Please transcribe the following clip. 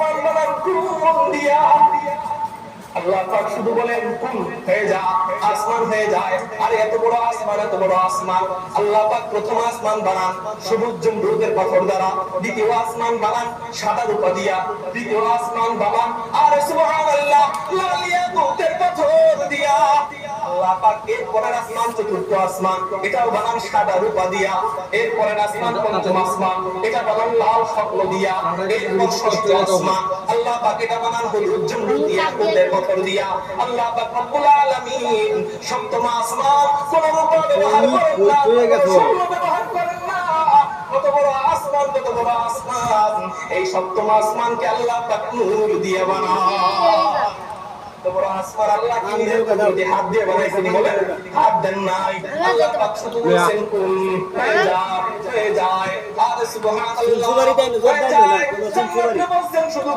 আসমান বানান কুন দিয়া। আল্লাহ পাক শুধু বলেন কুন হয়ে যা, আসমান হয়ে যায়। আর এত বড় আসমান, এত বড় আসমান আল্লাহ পাক প্রথম আসমান বানান সবুজ জমরুদের পাথর দ্বারা, দ্বিতীয় আসমান বানান সাদা রূপা দিয়া, তৃতীয় আসমান বানান আর সুবহানাল্লাহ লাল ইয়াকুতের পাথর দিয়া। আল্লাহ পাক এর পরের আসমান চতুর্থ আসমান, এটাও বানান সাদা রূপা দিয়া। এর পরের আসমান পঞ্চম আসমান, এটা বানান লাল স্বর্ণ দিয়া। এরপর ষষ্ঠ আসমান আল্লাহ পাক এটা বানান হলুদ জমরুদ দিয়া, ইয়াকুতের পাথর দিয়া। আল্লাহ পাক রব্বুল আলামিন সপ্তম আসমান কোন রূপা ব্যবহার করেন না, স্বর্ণ ব্যবহার করেন না। কত বড় আসমান, কত বড় আসমান! এই সপ্তম আসমানকে আল্লাহ পাক নূর দিয়ে বানান। বড় আসমান আল্লাহ কি নিজের কুদরতে হাত দিয়ে বানাইছেন? বলেন হাত দেন নাই। আল্লাহ পাক শুধু বলেছেন কুন হয়ে যায়, হয়ে যায়। আর সুবহানাল্লাহ হয়ে যায়। বলছেন শুধু